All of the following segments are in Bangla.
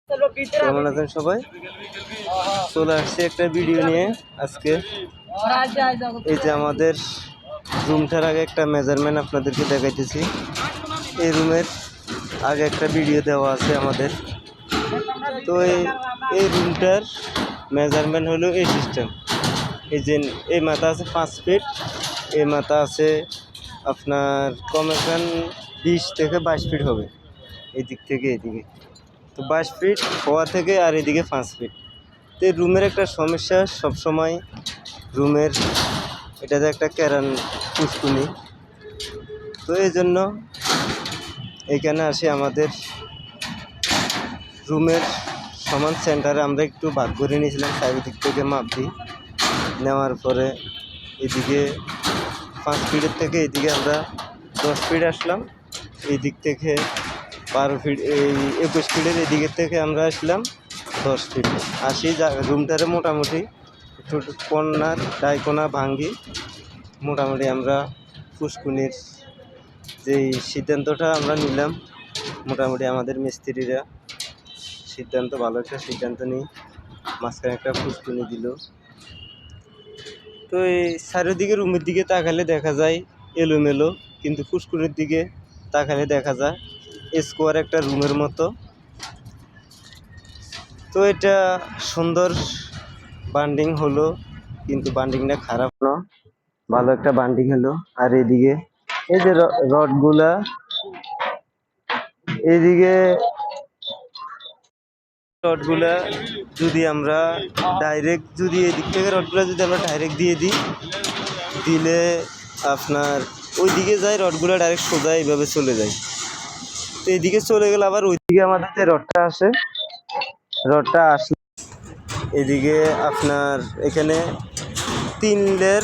কেমন আছেন সবাই? চলে আসছে একটা ভিডিও নিয়ে আজকে। এই যে আমাদের রুমটার আগে একটা মেজারমেন্ট আপনাদেরকে দেখাইতেছি। এই রুমের আগে একটা ভিডিও দেওয়া আছে আমাদের। তো এই রুমটার মেজারমেন্ট হলো এই সিস্টেম। এই যে এই মাথা আছে 5 ফিট, এই মাথা আছে আপনার কমে কম 20 থেকে 22 ফিট হবে এদিক থেকে এদিকে। তো 22 ফিট হওয়া থেকে আর এদিকে 5 ফিট। তো এই রুমের একটা সমস্যা সবসময় রুমের এটাতে একটা ক্যারান পুষ্কুনি। তো এই জন্য এখানে আসে আমাদের রুমের সমান সেন্টারে আমরা একটু ভাগ করে নিয়েছিলাম, চারিদিক থেকে মাপ দিই। নেওয়ার পরে এদিকে 5 ফিটের থেকে এদিকে আমরা 10 ফিট আসলাম, এই দিক থেকে 12 ফিট, এই 21 ফিটের এদিকের থেকে আমরা আসলাম 10 ফিট। আসি রুমটারে মোটামুটি একটু কর্নার ডাইকোনা ভাঙ্গি মোটামুটি আমরা পুষ্কুনির যেই সিদ্ধান্তটা আমরা নিলাম, মোটামুটি আমাদের মিস্ত্রিরা সিদ্ধান্ত ভালো একটা সিদ্ধান্ত নিই, মাঝখানে একটা পুষ্কুনি দিল। তো এই চারিদিকে রুমের দিকে তাকালে দেখা যায় এলোমেলো, কিন্তু পুষ্কুনির দিকে তাকালে দেখা যায় স্কোয়ার একটা রুমের মতো। তো এটা সুন্দর বান্ডিং হলো, কিন্তু বান্ডিংটা খারাপ না, ভালো একটা বান্ডিং হলো। আর এদিকে এই যে রডগুলা, এইদিকে রডগুলা যদি আমরা ডাইরেক্ট যদি এদিক থেকে রডগুলা যদি আমরা ডাইরেক্ট দিয়ে দিই, দিলে আপনার ওইদিকে যায় রডগুলা ডাইরেক্ট সোজা এইভাবে চলে যায়। তো এদিকে চলে গেলে আবার ওইদিকে আমাদের যে রডটা আসলে এদিকে আপনার এখানে 3 লেয়ার,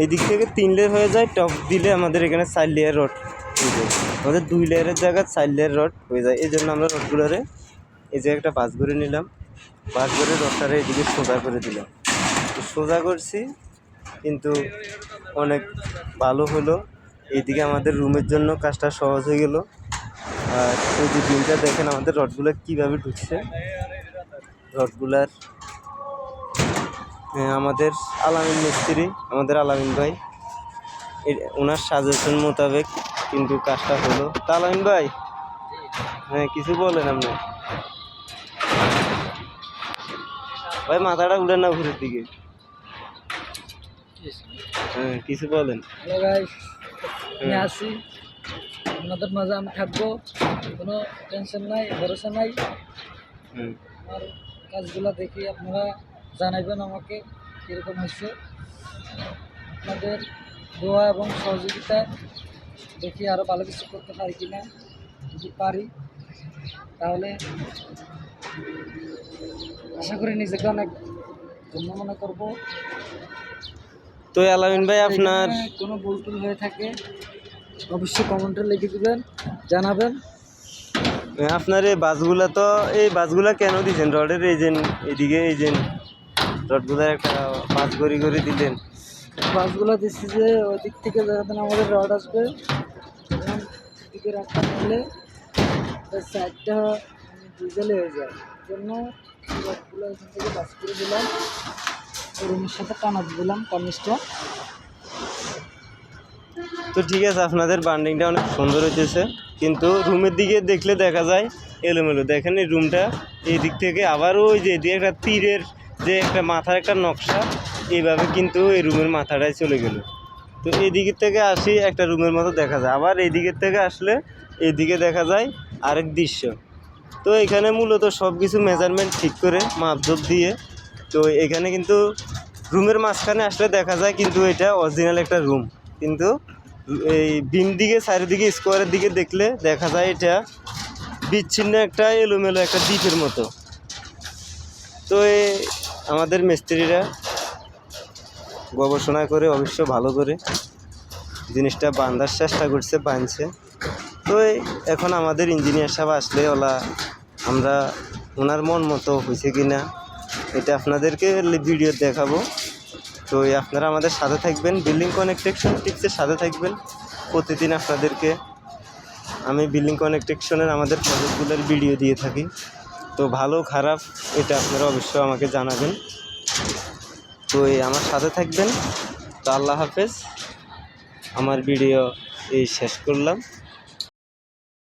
এদিক থেকে 3 লেয়ার হয়ে যায়। টপ দিলে আমাদের এখানে 4 লেয়ার রড হয়ে যায়, আমাদের 2 লেয়ারের জায়গায় 4 লেয়ার রড হয়ে যায়। এই জন্য আমরা রডগুলোরে এই যে একটা ভাঁজ করে নিলাম, ভাঁজ করে রডটারে এদিকে সোজা করে দিলাম। সোজা করছি কিন্তু অনেক ভালো হলো, এইদিকে আমাদের রুমের জন্য কাজটা সহজ হয়ে গেল। আর ওই যে দিনটা দেখেন আমাদের রডগুলো কীভাবে ঢুকছে। রডগুলার আমাদের আলামিন মিস্ত্রি, আমাদের আলামিন ভাই, ওনার সাজেশন মোতাবেক কিন্তু কাজটা হলো। তা আলামিন ভাই, হ্যাঁ কিছু বলেন আপনি ভাই, মাথাটা উঠেন না ঘুরের দিকে, হ্যাঁ কিছু বলেন। হ্যালো গাইস, আমি আছি আপনাদের মাঝে, আমি থাকবো, কোনো টেনশন নাই, ভরসা নাই। আমার কাজগুলো দেখি আপনারা জানাবেন আমাকে কীরকম হচ্ছে। আপনাদের দোয়া এবং সহযোগিতায় দেখি আরও ভালো কিছু করতে পারি কিনা। যদি পারি তাহলে আশা করি নিজেকে অনেক ধন্য মনে করবো। তো আলামিন ভাই, আপনার কোনো ভুল টুল হয়ে থাকে অবশ্যই কমেন্টে লিখে দিবেন, জানাবেন। আপনার এই বাসগুলা কেন দিচ্ছেন রডের? এই যে এদিকে এই যে রডগুলার একটা বাস করে দিলেন। বাসগুলো দিচ্ছি যে ওই দিক থেকে যখন আমাদের রড আসবে তখন দিকে রাখতে নিলে সাইডটা ডিজেল হয়ে যায়, জন্য রডগুলো এখান থেকে বাস করে দিলাম, রুমের সাথে টানা দিলাম কর্নিশটা। তো ঠিক আছে, আপনাদের বান্ডিংটা অনেক সুন্দর হইতেছে, কিন্তু রুমের দিকে দেখলে দেখা যায় এলোমেলো। দেখেন এই রুমটা এই দিক থেকে আবারও ওই যে এদিকে একটা তীরের যে একটা মাথার একটা নকশা, এইভাবে কিন্তু এই রুমের মাথাটায় চলে গেল। তো এই দিকের থেকে আসি একটা রুমের মতো দেখা যায়, আবার এই দিকের থেকে আসলে এইদিকে দেখা যায় আরেক দৃশ্য। তো এখানে মূলত সব কিছু মেজারমেন্ট ঠিক করে মাপজোপ দিয়ে, তো এখানে কিন্তু রুমের মাঝখানে আসলে দেখা যায় কিন্তু এটা অরিজিনাল একটা রুম, কিন্তু এই বিম দিকে চারিদিকে স্কোয়ারের দিকে দেখলে দেখা যায় এটা বিচ্ছিন্ন একটা এলোমেলো একটা দ্বীপের মতো। তো আমাদের মিস্ত্রিরা গবেষণা করে অবশ্য ভালো করে জিনিসটা বাঁধার চেষ্টা করছে, বাঁধছে। তো এখন আমাদের ইঞ্জিনিয়ার সাহেব আসলে আমরা ওনার মন মতো হয়েছে কি না এটা আপনাদেরকে ভিডিও দেখাবো। তো আপনারা আমাদের সাথে থাকবেন, বিল্ডিং কনেকটেকশন টিপসের সাথে থাকবেন। প্রতিদিন আপনাদেরকে আমি বিল্ডিং কনেকটেকশনের আমাদের প্রজেক্টগুলোর ভিডিও দিয়ে থাকি। তো ভালো খারাপ এটা আপনারা অবশ্যই আমাকে জানাবেন। তো আমার সাথে থাকবেন। তো আল্লাহ হাফেজ। আমার ভিডিও এই শেষ করলাম।